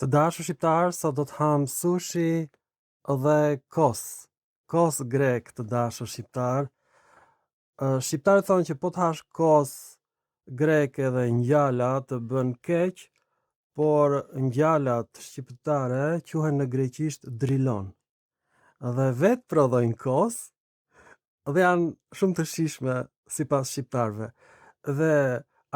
Të dashur shqiptar, sot do të ham sushi dhe kos. Kos grek, të dashur shqiptar. Shqiptarët thonë që po të hash kos greke dhe ngjala të bën keq, por ngjalat shqiptare quhen në greqisht drilon. Dhe vetë prodhojnë kos dhe janë shumë të shijshme sipas shqiptarëve. Dhe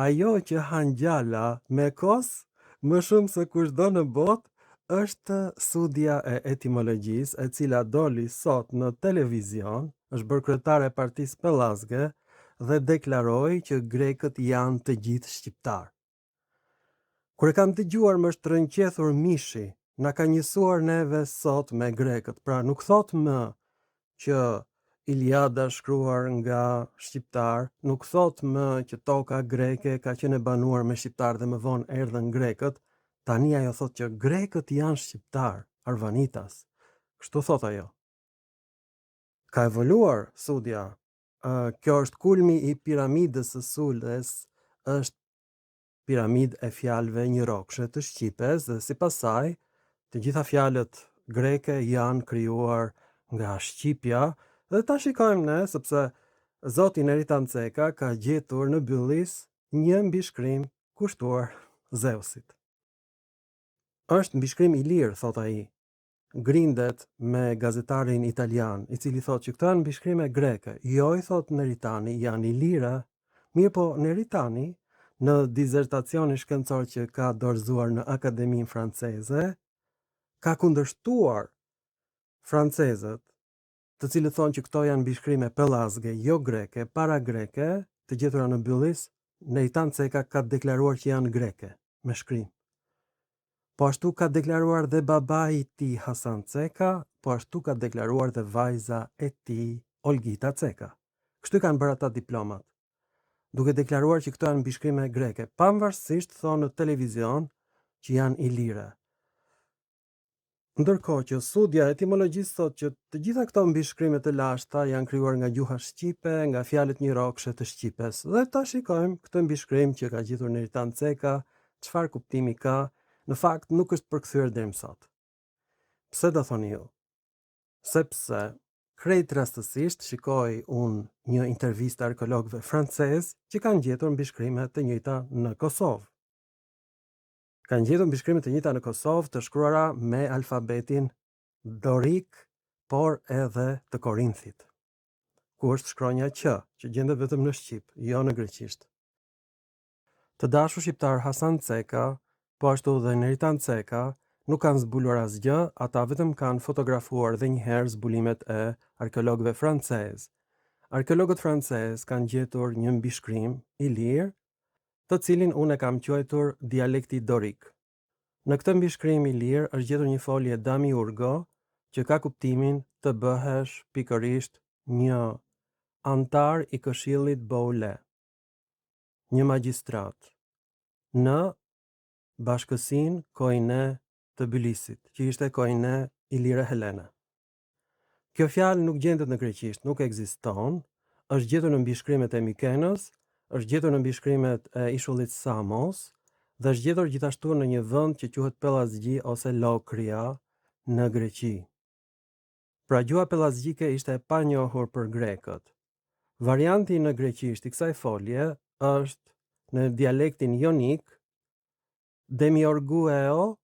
ajo që ha ngjala me kos, më shumë se kushdo në botë, është studia e etimologjisë, e cila doli sot në televizion, është bërë kryetare e partisë Pellazge dhe deklaroi që grekët janë të gjithë shqiptar. Kur e kam dëgjuar më është rënqethur mishi, na ka njësuar neve sot me grekët. Pra nuk thot më që Iliada shkruar nga shqiptar, nuk thot më që toka greke ka qenë e banuar me shqiptar dhe më vonë erdhën grekët. Tani ajo thot që grekët janë shqiptar, Arvanitas. Kështu thot ajo. Ka evoluar studia. Kjo është kulmi i piramidës së Sules, është piramid e fjalëve njërokshë të Shqipes dhe sipas saj, të gjitha fjalët greke janë krijuar nga Shqipja dhe ta shikojmë ne sepse Zoti Neritan Ceka ka gjetur në Byllis një mbishkrim kushtuar Zeusit. Është mbishkrim i lirë, thot ai. Grindet me gazetarin italian, i cili thot që këto janë mbishkrime greke. Jo, i thot Neritani, janë i lira. Mirë po, Neritani, në dizertacionin shkencor që ka dorëzuar në Akademinë Franceze, ka kundërshtuar francezët, të cilët thonë që këto janë mbishkrime pellazge, jo greke, para greke, të gjetura në Byllis. Neritan Ceka ka deklaruar që janë greke, me shkrim. Po ashtu ka deklaruar dhe babai i tij Hasan Ceka, po ashtu ka deklaruar dhe vajza e tij Olgita Ceka. Kështu kanë bërë ata diplomat, duke deklaruar që këto janë mbishkrime greke, pavarësisht thonë në televizion që janë ilire. Ndërkohë që studia etimologjisë thotë që të gjitha këto mbishkrime të lashta janë krijuar nga gjuha shqipe, nga fjalët njërokshë të Shqipes. Dhe ta shikojmë këtë mbishkrim që ka gjetur Neritan Ceka, çfarë kuptimi ka. Në fakt nuk është përkthyer deri më sot. Pse do thoni ju? Sepse krejt rastësisht shikoj unë një intervistë arkeologëve francez që kanë gjetur mbishkrime të njëjta në Kosovë. Kanë gjetur mbishkrime të njëjta në Kosovë të shkruara me alfabetin dorik, por edhe të Korinthit. Ku është shkronja Q, që gjendet vetëm në shqip, jo në greqisht. Të dashur shqiptar Hasan Ceka, po ashtu dhe Neritan Ceka, nuk kanë zbuluar asgjë, ata vetëm kanë fotografuar dhe njëherë zbulimet e arkeologëve francez. Arkeologët francez kanë gjetur një mbishkrim i lirë, të cilin unë e kam quajtur dialekti dorik. Në këtë mbishkrim i lirë është gjetur një folje damiurgo, që ka kuptimin të bëhesh pikërisht një antar i këshillit Boule, një magjistrat, në bashkësinë koine të Bylisit, që ishte koine Ilire Helene. Kjo fjalë nuk gjendet në greqisht, nuk ekziston, është gjetur në mbishkrimet e Mykenës, është gjetur në mbishkrimet e ishullit Samos dhe është gjetur gjithashtu në një vend që quhet Pellazgi ose Lokria në Greqi. Pra gjuha pellazgjike ishte e panjohur për grekët. Varianti në greqisht i kësaj folje është në dialektin jonik Demiorgueo,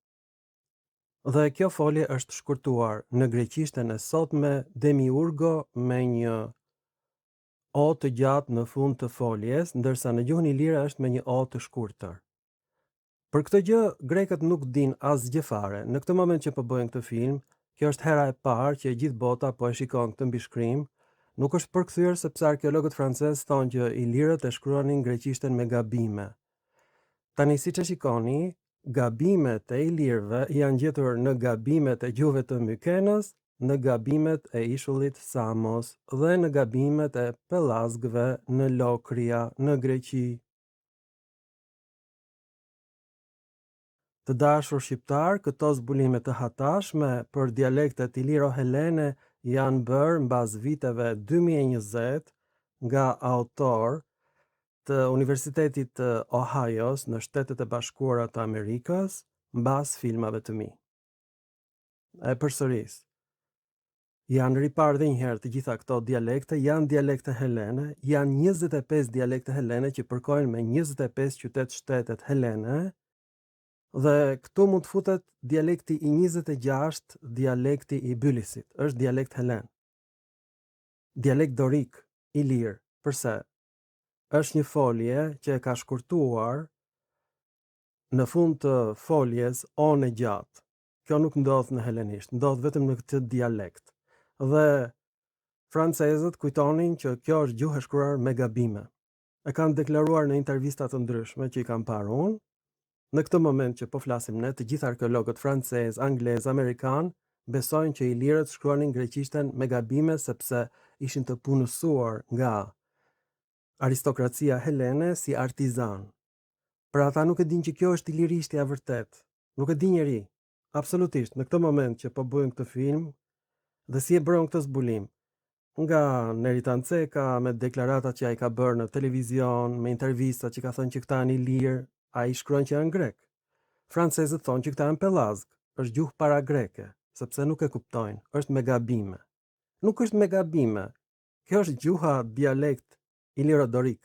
dhe kjo folje është shkurtuar në greqishtën e sotme Demiurgo me një o të gjatë në fund të foljes, ndërsa në gjuhën ilire është me një o të shkurtër. Për këtë gjë grekët nuk din asgjë fare. Në këtë moment që po bëjmë këtë film, kjo është hera e parë që gjithë bota po e shikon këtë mbishkrim. Nuk është përkthyer sepse arkeologët francezë thonë që ilirët e shkruanin greqishtën me gabime. Tani siç e shikoni, gabimet e ilirëve janë gjetur në gabimet e gjuhëve të Mykenës, në gabimet e ishullit Samos dhe në gabimet e pellazgëve në Lokria në Greqi. Të dashur shqiptar, këto zbulime të hatashme për dialektet iliro-helene janë bërë mbas viteve 2020 nga autor të Universitetit të Ohio's në Shtetet e Bashkuara të Amerikës, mbas filmave të mi. E përsëris. Janë ripar dhe njëherë të gjitha këto dialekte, janë dialekte helene, janë 25 dialekte helene që përkojnë me 25 qytet-shtetet helene, dhe këtu mund të futet dialekti i 26, dialekti i Bylisit, është dialekt helen. Dialekt dorik, i lirë, përse? Është një folje që e ka shkurtuar në fund të foljes on e gjatë. Kjo nuk ndodh në helenisht, ndodh vetëm në këtë dialekt. Dhe francezët kujtonin që kjo është gjuhë e shkruar me gabime. E kanë deklaruar në intervista të ndryshme që i kam parë unë. Në këtë moment që po flasim ne, të gjithë arkeologët francez, anglez, amerikan besojnë që ilirët shkruanin greqishten me gabime sepse ishin të punësuar nga aristokracia helene si artizan. Pra ata nuk e din që kjo është ilirishtja vërtet. Nuk e din njeri. Absolutisht, në këtë moment që po bëjmë këtë film, dhe si e bërën këtë zbulim, nga Neritan Ceka, me deklaratat që ai ka bërë në televizion, me intervista që ka thënë që këta janë ilirë, ai shkruan që janë grek. Francezët thonë që këta janë pellazg, është gjuhë para greke, sepse nuk e kuptojnë, është me gabime. Nuk është me gabime. Kjo është gjuha dialekt iliro-dorik.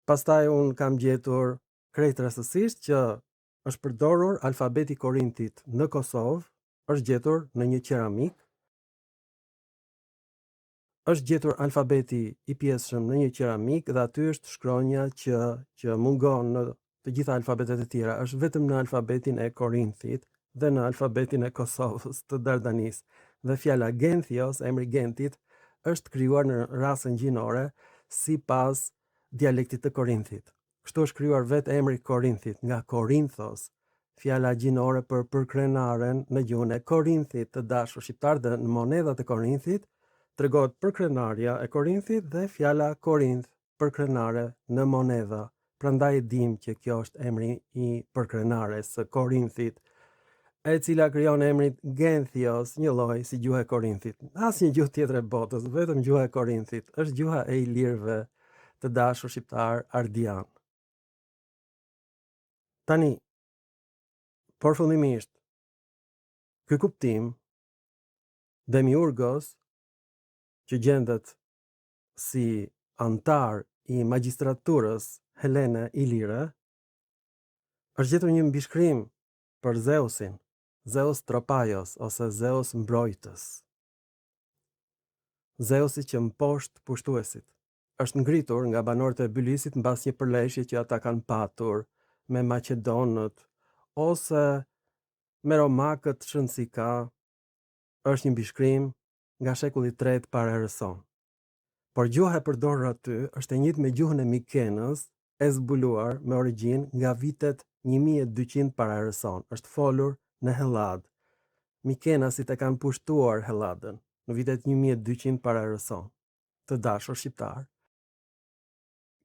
Pastaj unë kam gjetur krejt rastësisht që është përdorur alfabeti Korintit në Kosovë, është gjetur në një qeramik, është gjetur alfabeti i pjesshëm në një qeramik dhe aty është shkronja që mungon në të gjitha alfabetet e tjera, është vetëm në alfabetin e Korinthit dhe në alfabetin e Kosovës të Dardanis. Dhe fjala Genthios, emri Gentit, është krijuar në rasën gjinore sipas dialektit të Korinthit. Kështu është krijuar vetë emri Korinthit nga Korinthos, fjala gjinore për përkrenaren në gjuhën e Korinthit të dashur shqiptar, dhe në monedhat e Korinthit tregohet përkrenarja e Korinthit dhe fjala Korinth, përkrenare në monedha. Prandaj dim që kjo është emri i përkrenares së Korinthit, e cila krijon emrin Genthios, një lloj si gjuha e Korinthit. Asnjë gjuhë tjetër e botës, vetëm gjuha e Korinthit, është gjuha e ilirëve të dashur shqiptar ardian. Tani, përfundimisht, ky kuptim Demiurgos, që gjendet si antar i magjistraturës helene ilire, është gjetur një mbishkrim për Zeusin, Zeus Tropaios ose Zeus mbrojtës. Zeusi që mposht pushtuesit. Është ngritur nga banorët e Bylisit mbas një përleshje që ata kanë patur me Maqedonët ose me Romakët shënsika. Është një mbishkrim nga shekulli 3 para erës sonë. Por gjuha e përdorur aty është e njëjtë me gjuhën e Mikenës, e zbuluar me origjinë nga vitet 1200 para erës sonë. Është folur në Hellad. Mikenasit e kanë pushtuar Helladën në vitet 1200 para erës sonë, të dashur shqiptar.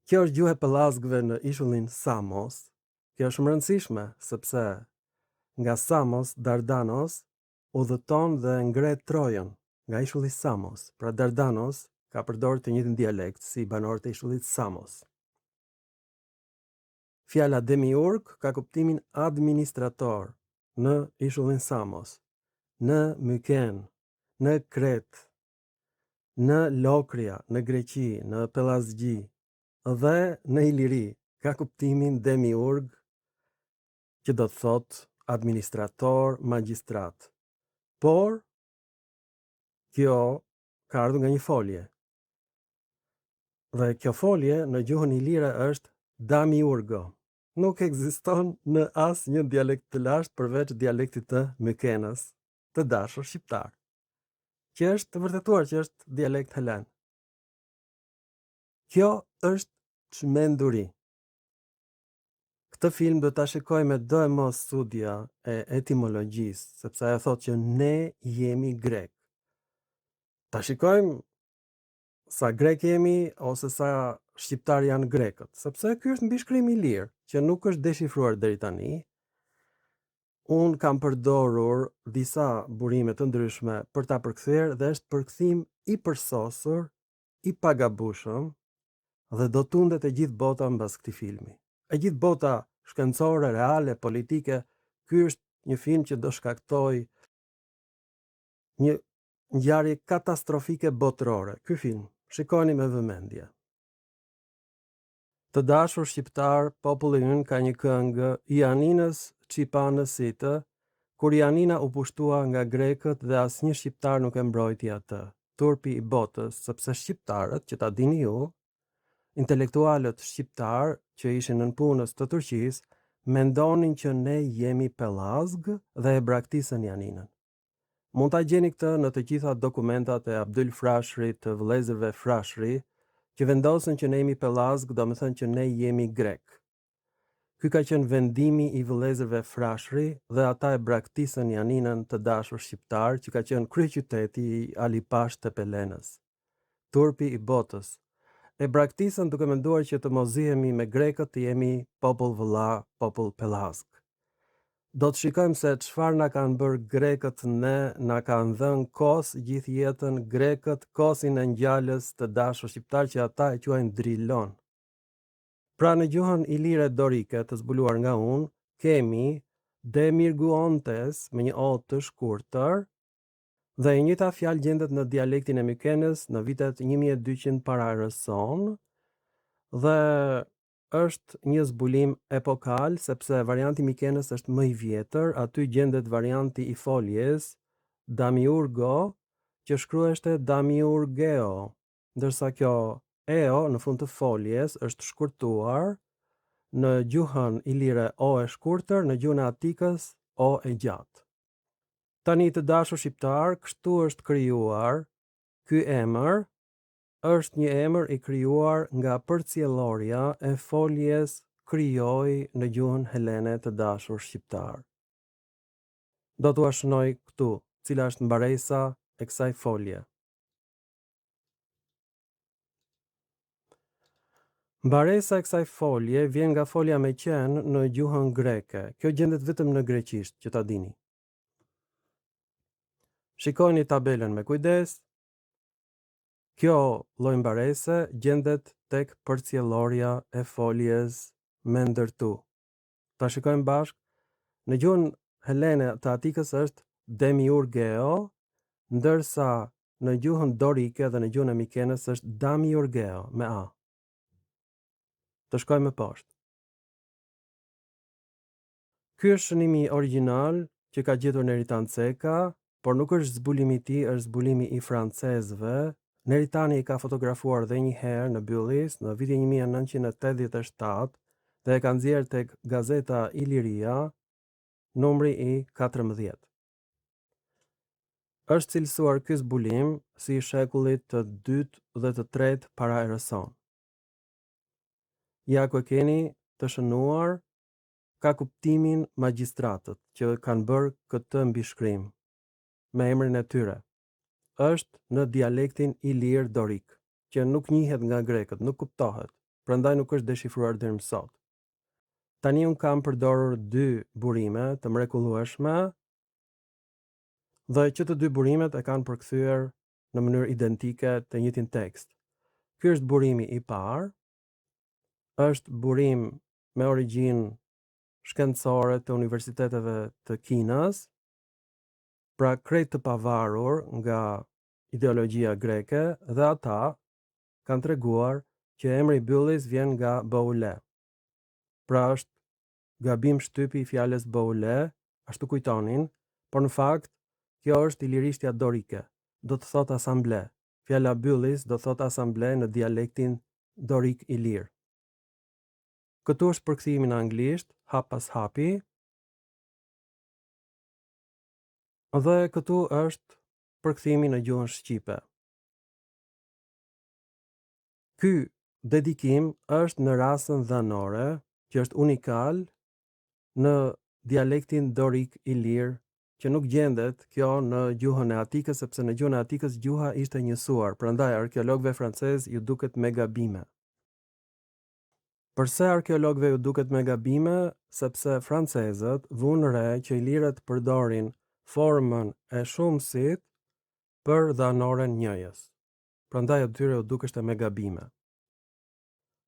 Kjo është gjuhë e pellazgëve në ishullin Samos. Kjo është shumë e rëndësishme sepse nga Samos Dardanos udhëton dhe ngre Trojën nga ishulli Samos. Pra Dardanos ka përdorur të njëjtin dialekt si banorët e ishullit Samos. Fjala Demiurg ka kuptimin administrator në ishullin Samos, në Myken, në Kret, në Lokria, në Greqi, në Pellazgji dhe në Iliri ka kuptimin Demiurg, që do të thotë administrator, magjistrat. Por kjo ka ardhur nga një folje. Dhe kjo folje në gjuhën ilire është Damiurgo. Nuk ekziston në asnjë dialekt të lashtë përveç dialektit të Mykenës, të dashur shqiptar, që është të vërtetuar që është dialekt helen. Kjo është çmenduri. Këtë film do ta shikoj me do e mos studia e etimologjisë, sepse ajo thotë që ne jemi grek. Ta shikojmë sa grek jemi ose sa shqiptar janë grekët, sepse ky është mbishkrim i lirë që nuk është deshifruar deri tani. Unë kam përdorur disa burime të ndryshme për ta përkthyer dhe është përkthim i përsosur, i pagabushëm dhe do tundet e gjithë bota mbas këtij filmi. E gjithë bota shkencore, reale, politike Ky është një film që do shkaktoj një ngjarje katastrofike botërore. Ky film, shikoni me vëmendje. Të dashur shqiptar, populli ynë ka një këngë I Aninës Çipanësitë, kur Janina u pushtua nga grekët dhe asnjë shqiptar nuk e mbrojti atë. Turpi I botës, sepse shqiptarët, që ta dini ju, intelektualët shqiptar që ishin nën punës të Turqisë, mendonin që ne jemi pellazg dhe e braktisën Janinën. Mund ta gjeni këtë në të gjitha dokumentat e Abdyl Frashërit, të vëllezërve Frashëri, që vendosën që ne jemi pellazg, do të thënë që ne jemi grek. Ky ka qenë vendimi I vëllezërve Frashëri dhe ata e braktisën Janinën, të dashur shqiptar, që ka qenë kryeqyteti I Alipash të Pelenës. Turpi I botës. E braktisën duke menduar që të mos zihemi me grekët, të jemi popull vëlla, popull pellazg. Do të shikojmë se çfarë na kanë bërë grekët ne, na kanë dhënë kos gjithë jetën grekët, kosin e ngjalës, të dashur shqiptar, që ata e quajnë drilon. Pra në gjuhën ilire dorike të zbuluar nga unë, kemi demirguontes me një o të shkurtër, dhe e njëjta fjalë gjendet në dialektin e Mykenës në vitet 1200 para erës sonë, dhe është një zbulim epokal, sepse varianti I Mykenës është më I vjetër, aty gjendet varianti I foljes, Damiurgo, që shkruheshte Damiurgeo, ndërsa kjo eo në fund të foljes është shkurtuar në gjuhën ilire o e shkurtër, në gjuhën e Atikës o e gjatë. Tani të dashur shqiptar, kështu është krijuar ky emër. Është një emër I krijuar nga përcjellorja e foljes krijoi në gjuhën helene, të dashur shqiptar. Do t'ua shënoj këtu, cila është mbaresa e kësaj folje. Mbaresa e kësaj folje vjen nga folja me qen në gjuhën greke. Kjo gjendet vetëm në greqisht, që ta dini. Shikoni tabelën me kujdes. Kjo lloj mbarese gjendet tek përcjellorja e foljes me ndërtu. Ta shikojmë bashkë. Në gjuhën helene të Atikës është demiurgeo, ndërsa në gjuhën dorike dhe në gjuhën e Mykenës është damiurgeo me a. Të shkojmë më poshtë. Ky është shënimi origjinal që ka gjetur Neritan Ceka, por nuk është zbulimi I tij, është zbulimi I francezëve. Neritani I ka fotografuar dhe një herë në Byllis në vitin 1987 dhe e ka nxjerrë tek gazeta Iliria, numri I 14. Është cilësuar ky zbulim si I shekullit të 2 dhe të 3 para erës sonë. Ja ku e keni të shënuar, ka kuptimin magjistratët që kanë bërë këtë mbishkrim me emrin e tyre. Është në dialektin ilir dorik, që nuk njihet nga grekët, nuk kuptohet, prandaj nuk është deshifruar deri më sot. Tani un kam përdorur 2 burime të mrekullueshme, dhe që të 2 burimet e kanë përkthyer në mënyrë identike të njëjtin tekst. Ky është burimi I parë, është burim me origjinë shkencore të universiteteve të Kinës, pra krejt të pavarur nga ideologjia greke, dhe ata kanë treguar që emri Byllis vjen nga Boule. Pra është gabim shtypi I fjalës Boule, ashtu kujtonin, por në fakt kjo është ilirishtja dorike, do të thotë asamble. Fjala Byllis do thotë asamble në dialektin dorik ilir. Këtu është përkthimi në anglisht, hap pas hapi. Dhe këtu është përkthimi në gjuhën shqipe. Ky dedikim është në rasën dhanore, që është unikal në dialektin dorik ilir, që nuk gjendet kjo në gjuhën e Atikës, sepse në gjuhën e Atikës gjuha ishte njësuar, prandaj arkeologëve francezë ju duket me gabime. Përse arkeologëve ju duket me gabime? Sepse francezët vunë re që ilirët përdorin formën e shumësit për dhanoren njëjës. Prandaj atyre u dukeshte me gabime.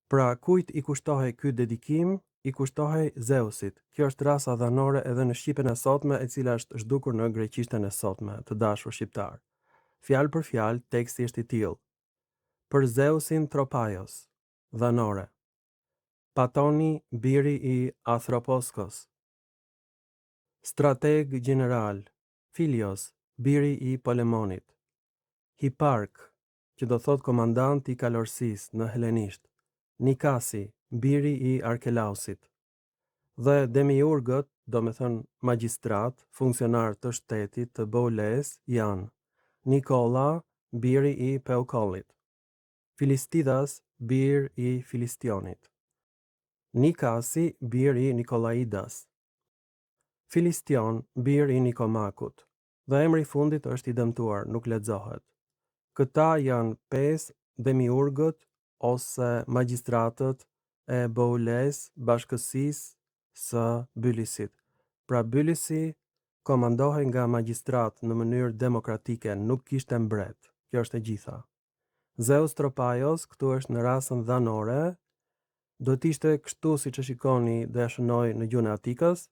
Pra kujt I kushtohej ky dedikim? i kushtohej Zeusit. Kjo është rasa dhanore edhe në shqipen e sotme, e cila është zhdukur në greqishten e sotme, të dashur shqiptar. Fjalë për fjalë, teksti është i tillë. Për Zeusin Tropaios, dhanore. Patoni, biri i Athroposkos. Strateg gjeneral, Filios, biri i Polemonit. Hipark, që do thot komandant i kalorësisë në helenisht. Nikasi, biri i Arkelausit. Dhe demiurgët, do me thënë magjistrat, funksionar të shtetit të Boules, janë Nikola, biri i Peukollit. Filistidas, bir i Filistionit. Nikasi, bir i Nikolaidas. Filistion, bir i Nikomakut. Dhe emri i fundit është i dëmtuar, nuk lexohet. Këta janë 5 demiurgët ose magjistratët e Boules, bashkësisë së Bylisit. Pra Bylisi komandohej nga magjistrat në mënyrë demokratike, nuk kishte mbret. Kjo është e gjitha. Zeus Tropaios, këtu është në rasën dhanore, do t'ishte kështu si që shikoni dhe shënoj në gjuhën e Atikës.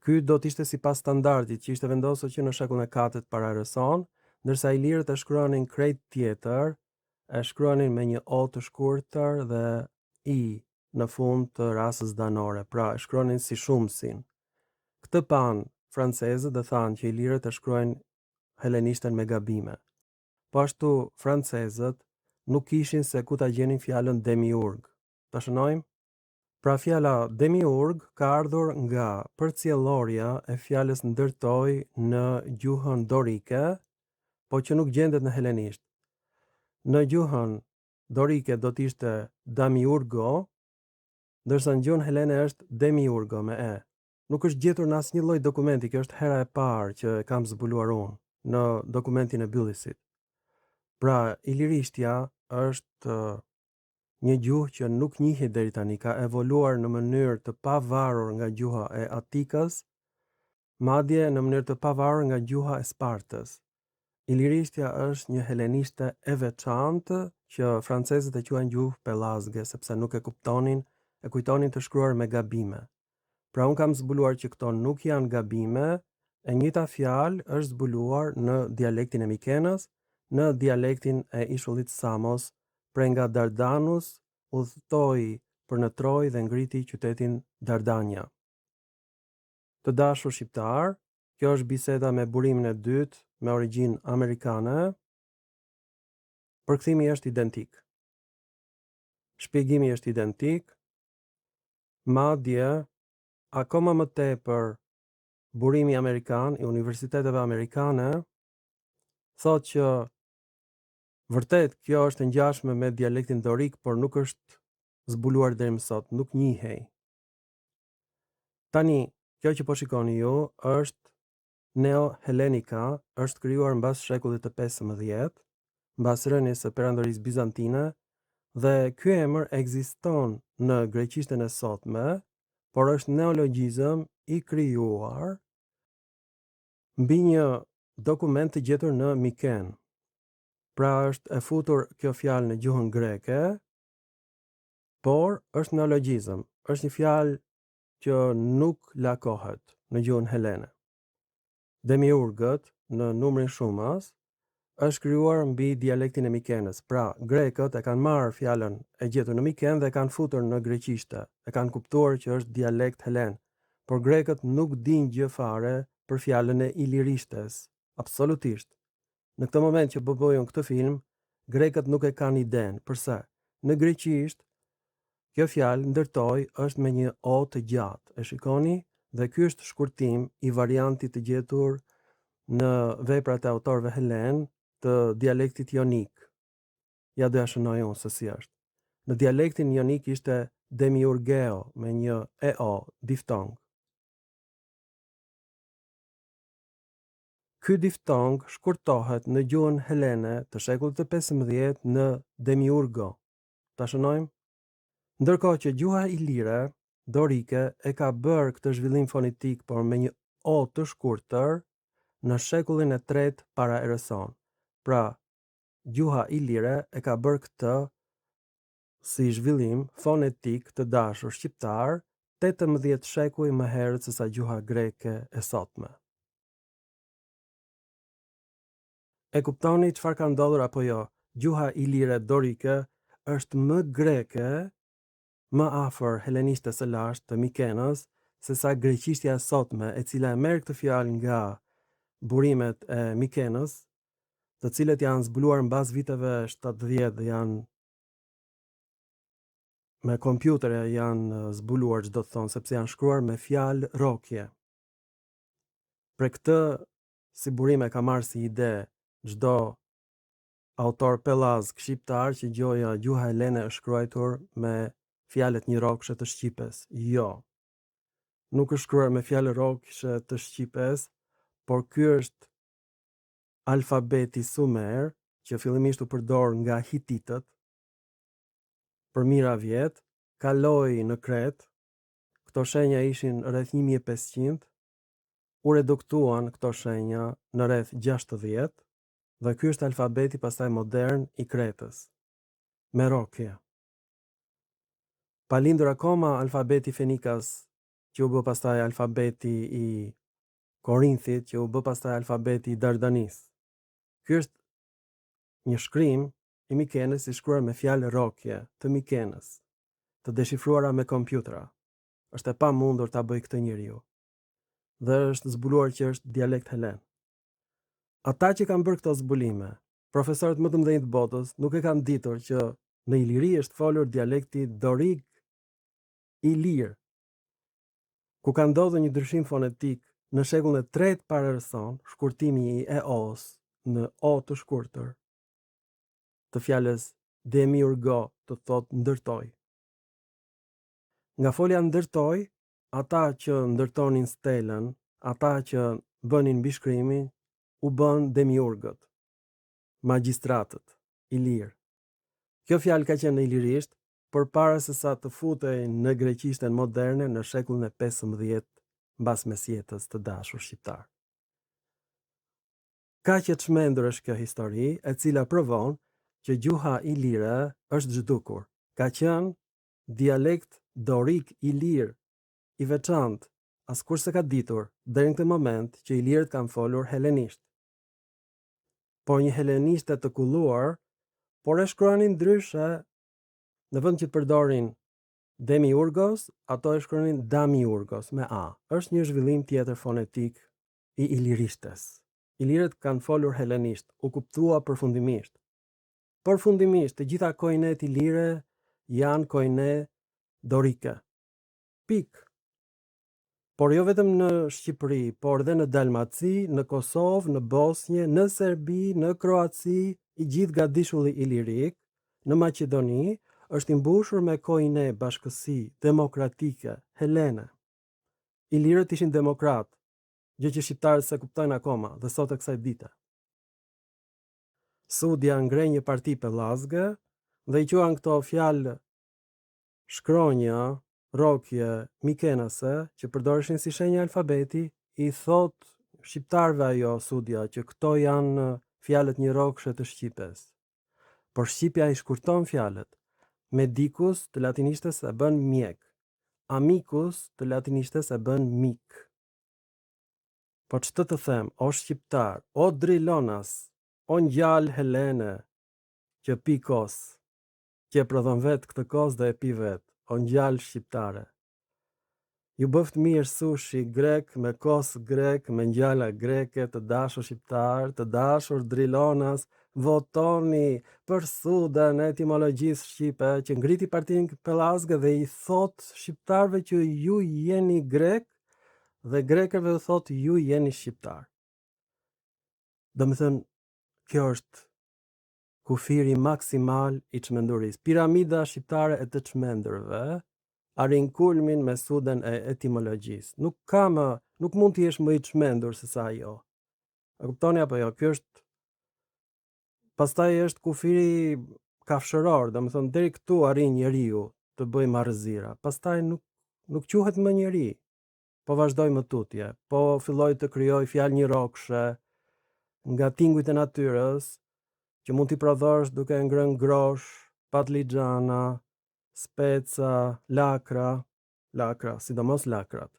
Ky do t'ishte sipas standardit që ishte vendosur që në shekullin e 4 para erëson, ndërsa ilirët e shkruanin krejt tjetër, e shkruanin me një o të shkurtër dhe i në fund të rasës dhanore, pra e shkruanin si shumësin. Këtë pan francezët dhe thanë që ilirët e shkruajnë helenishten me gabime. Po ashtu francezët nuk kishin se ku ta gjenin fjalën demiurg. Ta shënojmë? Pra fjala demiurg ka ardhur nga përcjellorja e fjalës ndërtoj në gjuhën dorike, po që nuk gjendet në helenisht. Në gjuhën dorike do t'ishte damiurgo, ndërsa në gjuhën helene është demiurgo me e. Nuk është gjetur në asnjë lloj dokumenti, kjo është hera e parë që e kam zbuluar unë në dokumentin e Byllisit. Pra, ilirishtja është një gjuhë që nuk njihet deri tani, ka evoluar në mënyrë të pavarur nga gjuha e Atikës, madje në mënyrë të pavarur nga gjuha e Spartës. Ilirishtja është një helenishte e veçantë që francezët e quajnë gjuhë pellazge sepse nuk e kuptonin, e kujtonin të shkruar me gabime. Pra unë kam zbuluar që këto nuk janë gabime, e njëjta fjalë është zbuluar në dialektin e Mikenës, në dialektin e ishullit Samos, prej nga Dardanus udhtoi për në Trojë dhe ngriti qytetin Dardania. Të dashur shqiptar, kjo është biseda me burimin e dytë me origjinë amerikane. Përkthimi është identik. Shpjegimi është identik. Madje akoma më tepër burimi amerikan i universiteteve amerikane thotë që vërtet kjo është e ngjashme me dialektin dorik, por nuk është zbuluar deri më sot, nuk njihej. Tani, kjo që po shikoni ju është Neo-Helenika, është krijuar mbas shekullit të 15, mbas rënies së perandorisë bizantine, dhe ky emër ekziston në greqishten e sotme, por është neologjizëm i krijuar mbi një dokument të gjetur në Miken. Pra është e futur kjo fjalë në gjuhën greke, por është neologjizëm, është një fjalë që nuk lakohet në gjuhën helene. Demiurgët në numrin shumës është krijuar mbi dialektin e Mikenës. Pra, grekët e kanë marrë fjalën e gjetur në Miken dhe e kanë futur në greqishte. E kanë kuptuar që është dialekt helen, por grekët nuk dinë gjë fare për fjalën e ilirishtes. Absolutisht. Në këtë moment që bëjmë këtë film, grekët nuk e kanë iden. Përse? Në greqisht, kjo fjalë ndërtoj është me një o të gjatë. E shikoni? Dhe ky është shkurtim i variantit të gjetur në veprat e autorëve helen të dialektit jonik. Ja doja shënoj unë se si është. Në dialektin jonik ishte demiurgeo me një eo diftong. Ky diftong shkurtohet në gjuhën helene të shekullit të 15 në demiurgo. Ta shënojmë? Ndërkohë që gjuha ilire, dorike, e ka bërë këtë zhvillim fonetik, por me një o të shkurtër në shekullin e 3 para erëson. Pra, gjuha ilire e ka bërë këtë si zhvillim fonetik të dashur shqiptar 18 shekuj më herët se sa gjuha greke e sotme. E kuptoni çfarë ka ndodhur apo jo? Gjuha ilire dorike është më greke, më afër helenishtes së lashtë të Mikenës, se sa greqishtja e sotme, e cila e merr këtë fjalë nga burimet e Mikenës, të cilët janë zbuluar mbas viteve 70 dhe janë me kompjutere janë zbuluar, çdo të thonë, sepse janë shkruar me fjalë rokje. Për këtë si burime ka marrë si ide çdo autor pellazg shqiptar që gjuha helene është shkruar me fjalët një rokëshe të shqipes. Jo. Nuk është shkruar me fjalë rokëshe të shqipes, por ky është alfabeti sumer, që fillimisht u përdor nga hititët për mijëra vjet, kaloi në Kret. Këto shenja ishin rreth 1500, u reduktuan këto shenja në rreth 60 dhe ky është alfabeti pastaj modern i Kretës, me rokje. Pa lindur akoma alfabeti Fenikas, që u bë pastaj alfabeti i Korinthit, që u bë pastaj alfabeti i Dardanis. Ky është një shkrim i Mikenës i shkruar me fjalë rokje të Mikenës, të deshifruara me kompjutra. Është e pamundur ta bëjë këtë njeriu. Dhe është zbuluar që është dialekt helen. Ata që kanë bërë këto zbulime, profesorët më të mëdhenj të botës, nuk e kanë ditur që në Iliri është folur dialekti dorik ilir, ku ka ndodhur një ndryshim fonetik në shekullin e 3 para Erëson, shkurtimi i e-os në o të shkurtër të fjalës demiurgo, të thotë ndërtoj. Nga folja ndërtoj, ata që ndërtonin stelën, ata që bënin mbishkrimin, u bën demiurgët, magjistratët, ilir. Kjo fjalë ka qenë në ilirisht përpara se sa të futej në greqishten moderne në shekullin e 15 mbas mesjetës të dashur shqiptar. Kaq e çmendur është kjo histori, e cila provon që gjuha ilire është zhdukur. Ka qenë dialekt dorik ilir i veçantë, askush s'e ka ditur deri në këtë moment që ilirët kanë folur helenisht. Por një helenishte të kulluar, por e shkruanin ndryshe, në vend që të përdorin demiurgos, ato e shkruanin damiurgos me a. Është një zhvillim tjetër fonetik i ilirishtes. Ilirët kanë folur helenisht, u kuptua përfundimisht. Përfundimisht, të gjitha koinet ilire janë koine dorike. Pik. Por jo vetëm në Shqipëri, por dhe në Dalmaci, në Kosovë, në Bosnjë, në Serbi, në Kroaci, i gjithë gadishulli ilirik, në Maqedoni, është i mbushur me koine bashkësi demokratike, helene. Ilirët ishin demokrat, gjë që shqiptarët se kuptojnë akoma dhe sot e kësaj dite. Sudja ngre një parti pellazge dhe i quan këto fjalë shkronja, rokje, mikenase, që përdoreshin si shenja alfabeti, i thot shqiptarëve ajo sudja që këto janë fjalët një rokëshe të shqipes. Por shqipja i shkurton fjalët. Medicus të latinishtes e bën mjek. Amicus të latinishtes e bën mik. Po ç'të të them, o shqiptar, o drilonas, o ngjal helene, që pi kos, që e prodhon vet këtë kos dhe e pi vet, o ngjal shqiptare. Ju bëft mirë sushi grek, me kos grek, me ngjala greke, të dashur shqiptar, të dashur drilonas, votoni për sudën e etimologjisë shqipe që ngriti partinë pellazge dhe i thot shqiptarëve që ju jeni grek dhe grekëve u thot ju jeni shqiptar. Domethënë, kjo është kufiri maksimal i çmendurisë. Piramida shqiptare e të çmendurve arrin kulmin me sudën e etimologjisë. Nuk mund të jesh më i çmendur se sa ajo. A kuptoni apo jo? Ky është pastaj është kufiri kafshëror, domethënë deri këtu arrin njeriu të bëjë marrëzira. Pastaj nuk quhet më njeri. Po vazhdoi më tutje, po filloi të krijoj fjalë një rokëshe nga tingujt e natyrës, që mund t'i prodhosh duke ngrënë grosh, patligjana, speca, lakra, lakra, sidomos lakrat.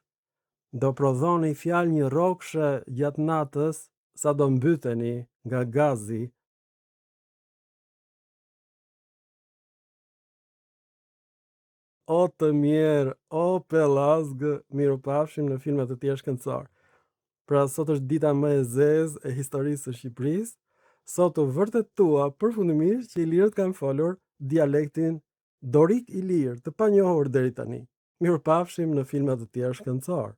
Do prodhoni fjalë një rrokshë gjatë natës, sa do mbyteni nga gazi. O të mirë, o pellazgë, mirupafshim në filma të tjerë shkencor. Pra sot është dita më e zezë e historisë së Shqipërisë. Sot u vërtetua përfundimisht që ilirët kanë folur dialektin dorik ilir të panjohur deri tani. Mirupafshim në filma të tjerë shkencor.